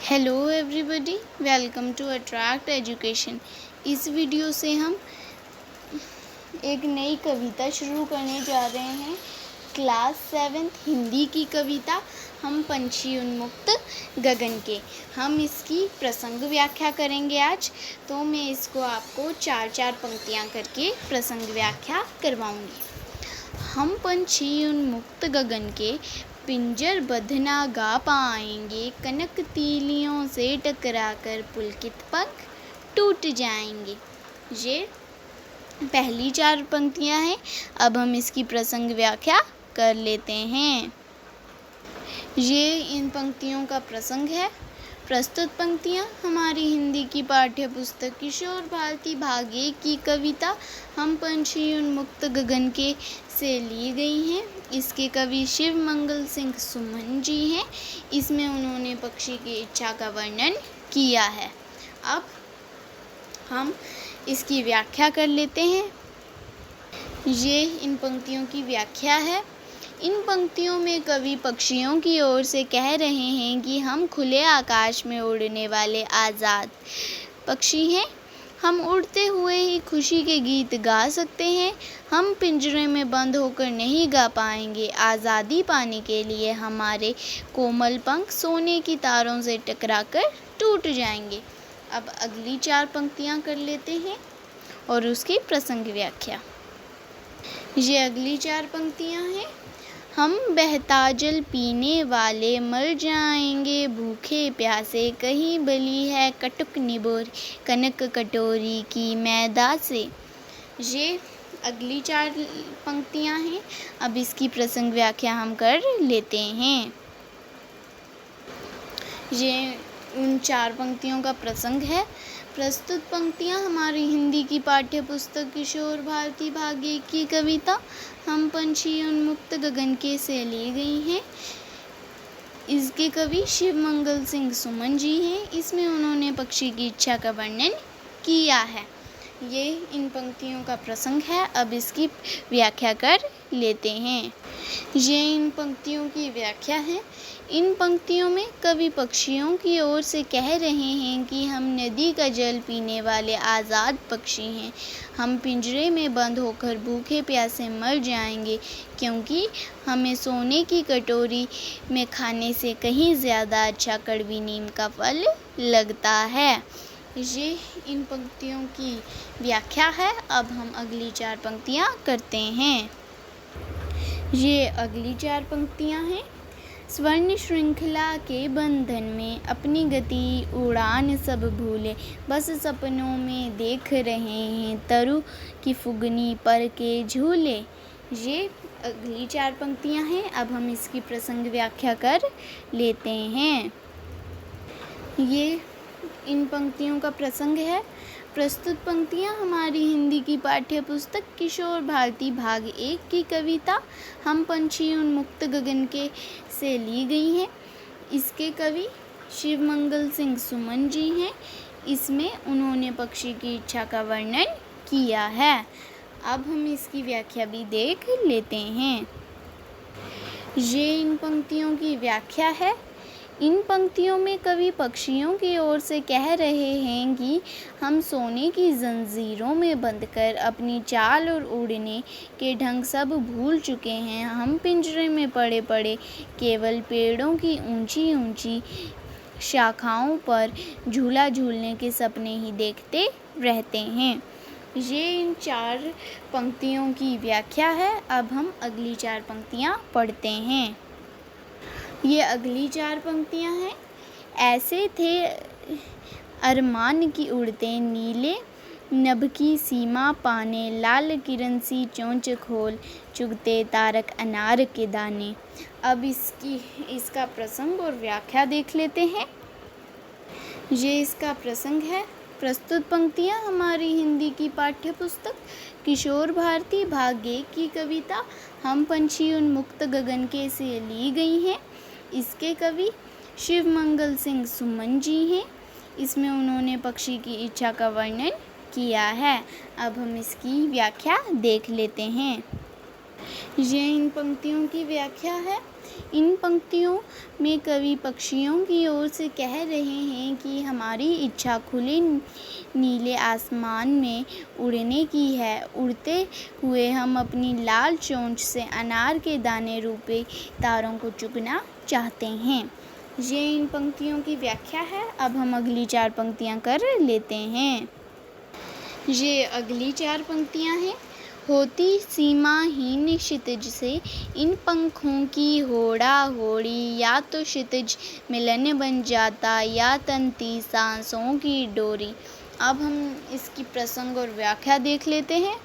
Hello everybody, welcome to attract education. इस video से हम एक नई कविता शुरू करने जा रहे हैं। क्लास 7 हिंदी की कविता हम पंछी उन्मुक्त गगन के। हम इसकी प्रसंग व्याख्या करेंगे आज। तो मैं इसको आपको 4-4 पंक्तियाँ करके प्रसंग व्याख्या करवाऊँगी। हम पंछी उन्मुक्त गगन के पिंजर बद्ध ना गा पाएंगे, कनक तीलियों से टकराकर पुलकित पंख टूट जाएंगे। ये पहली 4 पंक्तियां हैं। अब हम इसकी प्रसंग व्याख्या कर लेते हैं। ये इन पंक्तियों का प्रसंग है। प्रस्तुत पंक्तियाँ हमारी हिंदी की पाठ्य पुस्तक किशोर भारती भाग 1 की कविता हम पंछी उन्मुक्त गगन के से ली गई हैं। इसके कवि शिव मंगल सिंह सुमन जी हैं। इसमें उन्होंने पक्षी की इच्छा का वर्णन किया है। अब हम इसकी व्याख्या कर लेते हैं। ये इन पंक्तियों की व्याख्या है। इन पंक्तियों में कवि पक्षियों की ओर से कह रहे हैं कि हम खुले आकाश में उड़ने वाले आज़ाद पक्षी हैं। हम उड़ते हुए ही खुशी के गीत गा सकते हैं। हम पिंजरे में बंद होकर नहीं गा पाएंगे। आज़ादी पाने के लिए हमारे कोमल पंख सोने की तारों से टकराकर टूट जाएंगे। अब अगली 4 पंक्तियाँ कर लेते हैं और उसकी प्रसंग व्याख्या। ये अगली 4 पंक्तियाँ हैं। हम बहता जल पीने वाले मर जाएंगे भूखे प्यासे, कहीं बली है कटुक निबोर कनक कटोरी की मैदा से। ये अगली 4 पंक्तियां हैं। अब इसकी प्रसंग व्याख्या हम कर लेते हैं। ये उन 4 पंक्तियों का प्रसंग है। प्रस्तुत पंक्तियाँ हमारी हिंदी की पाठ्य पुस्तक किशोर भारती भाग 1 की कविता हम पंछी उन्मुक्त गगन के से ली गई हैं। इसके कवि शिव मंगल सिंह सुमन जी हैं। इसमें उन्होंने पक्षी की इच्छा का वर्णन किया है। ये इन पंक्तियों का प्रसंग है। अब इसकी व्याख्या कर लेते हैं। ये इन पंक्तियों की व्याख्या है। इन पंक्तियों में कवि पक्षियों की ओर से कह रहे हैं कि हम नदी का जल पीने वाले आज़ाद पक्षी हैं। हम पिंजरे में बंद होकर भूखे प्यासे मर जाएंगे, क्योंकि हमें सोने की कटोरी में खाने से कहीं ज़्यादा अच्छा कड़वी नीम का फल लगता है। ये इन पंक्तियों की व्याख्या है। अब हम अगली 4 पंक्तियाँ करते हैं। ये अगली 4 पंक्तियाँ हैं। स्वर्ण श्रृंखला के बंधन में अपनी गति उड़ान सब भूले, बस सपनों में देख रहे हैं तरु की फुगनी पर के झूले। ये अगली 4 पंक्तियाँ हैं। अब हम इसकी प्रसंग व्याख्या कर लेते हैं। ये इन पंक्तियों का प्रसंग है। प्रस्तुत पंक्तियाँ हमारी हिंदी की पाठ्य पुस्तक किशोर भारती भाग 1 की कविता हम पंछी उन्मुक्त गगन के से ली गई हैं। इसके कवि शिव मंगल सिंह सुमन जी हैं। इसमें उन्होंने पक्षी की इच्छा का वर्णन किया है। अब हम इसकी व्याख्या भी देख लेते हैं। ये इन पंक्तियों की व्याख्या है। इन पंक्तियों में कवि पक्षियों की ओर से कह रहे हैं कि हम सोने की जंजीरों में बंधकर अपनी चाल और उड़ने के ढंग सब भूल चुके हैं। हम पिंजरे में पड़े पड़े केवल पेड़ों की ऊंची ऊंची शाखाओं पर झूला झूलने के सपने ही देखते रहते हैं। ये इन 4 पंक्तियों की व्याख्या है। अब हम अगली 4 पंक्तियाँ पढ़ते हैं। ये अगली 4 पंक्तियाँ हैं। ऐसे थे अरमान की उड़ते नीले नभ की सीमा पाने, लाल किरण सी चोंच खोल चुगते तारक अनार के दाने। अब इसका प्रसंग और व्याख्या देख लेते हैं। ये इसका प्रसंग है। प्रस्तुत पंक्तियाँ हमारी हिंदी की पाठ्य पुस्तक किशोर भारती भाग 1 की कविता हम पंछी उन्मुक्त गगन के से ली गई हैं। इसके कवि शिव मंगल सिंह सुमन जी हैं। इसमें उन्होंने पक्षी की इच्छा का वर्णन किया है। अब हम इसकी व्याख्या देख लेते हैं। ये इन पंक्तियों की व्याख्या है। इन पंक्तियों में कवि पक्षियों की ओर से कह रहे हैं कि हमारी इच्छा खुले नीले आसमान में उड़ने की है। उड़ते हुए हम अपनी लाल चोंच से अनार के दाने रूपे तारों को चुगना चाहते हैं। ये इन पंक्तियों की व्याख्या है। अब हम अगली 4 पंक्तियाँ कर लेते हैं। ये अगली 4 पंक्तियाँ हैं। होती सीमाहीन क्षितिज से इन पंखों की होड़ा होड़ी, या तो क्षितिज मिलन बन जाता या तंती सांसों की डोरी। अब हम इसकी प्रसंग और व्याख्या देख लेते हैं।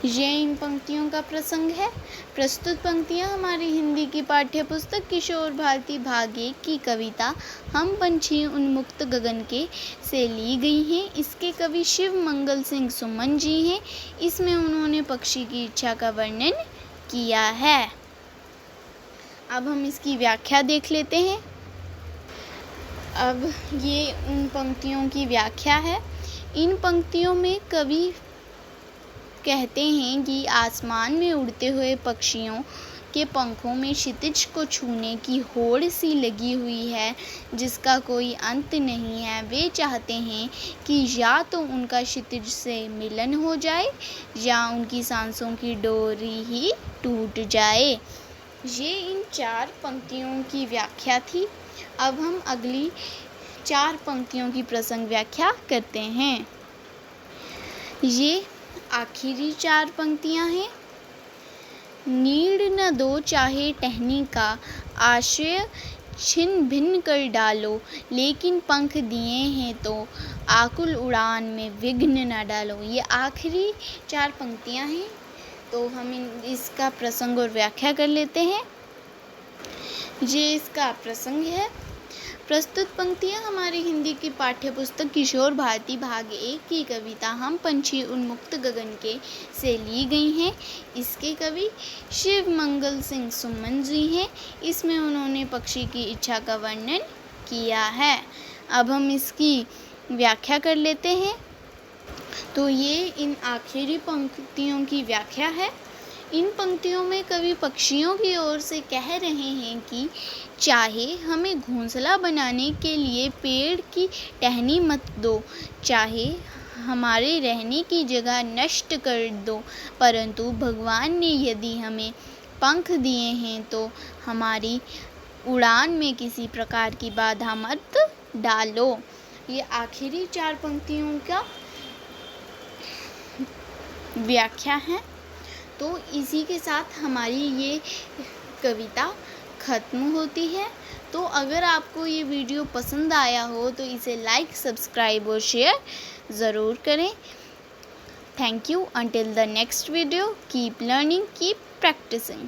ये इन पंक्तियों का प्रसंग है। प्रस्तुत पंक्तियाँ हमारी हिंदी की पाठ्य पुस्तक किशोर भारती भाग 1 की कविता हम पंछी उन्मुक्त गगन के से ली गई हैं। इसके कवि शिव मंगल सिंह सुमन जी हैं। इसमें उन्होंने पक्षी की इच्छा का वर्णन किया है। अब हम इसकी व्याख्या देख लेते हैं। अब ये उन पंक्तियों की व्याख्या है। इन पंक्तियों में कवि कहते हैं कि आसमान में उड़ते हुए पक्षियों के पंखों में क्षितिज को छूने की होड़ सी लगी हुई है, जिसका कोई अंत नहीं है। वे चाहते हैं कि या तो उनका क्षितिज से मिलन हो जाए या उनकी सांसों की डोरी ही टूट जाए। ये इन 4 पंक्तियों की व्याख्या थी। अब हम अगली 4 पंक्तियों की प्रसंग व्याख्या करते हैं। ये आखिरी 4 पंक्तियाँ हैं। नीड़ न दो चाहे टहनी का, आश्रय छिन्न भिन्न कर डालो, लेकिन पंख दिए हैं तो आकुल उड़ान में विघ्न न डालो। ये आखिरी 4 पंक्तियाँ हैं। तो हम इसका प्रसंग और व्याख्या कर लेते हैं। ये इसका प्रसंग है। प्रस्तुत पंक्तियाँ हमारी हिंदी की पाठ्य पुस्तक किशोर भारती भाग 1 की कविता हम पंछी उन्मुक्त गगन के से ली गई हैं। इसके कवि शिव मंगल सिंह सुमन जी हैं। इसमें उन्होंने पक्षी की इच्छा का वर्णन किया है। अब हम इसकी व्याख्या कर लेते हैं। तो ये इन आखिरी पंक्तियों की व्याख्या है। इन पंक्तियों में कवि पक्षियों की ओर से कह रहे हैं कि चाहे हमें घोंसला बनाने के लिए पेड़ की टहनी मत दो, चाहे हमारे रहने की जगह नष्ट कर दो, परंतु भगवान ने यदि हमें पंख दिए हैं तो हमारी उड़ान में किसी प्रकार की बाधा मत डालो। ये आखिरी 4 पंक्तियों का व्याख्या है। तो इसी के साथ हमारी ये कविता ख़त्म होती है। तो अगर आपको ये वीडियो पसंद आया हो तो इसे लाइक, सब्सक्राइब और शेयर ज़रूर करें। Thank you. Until the next video, keep learning, keep practising.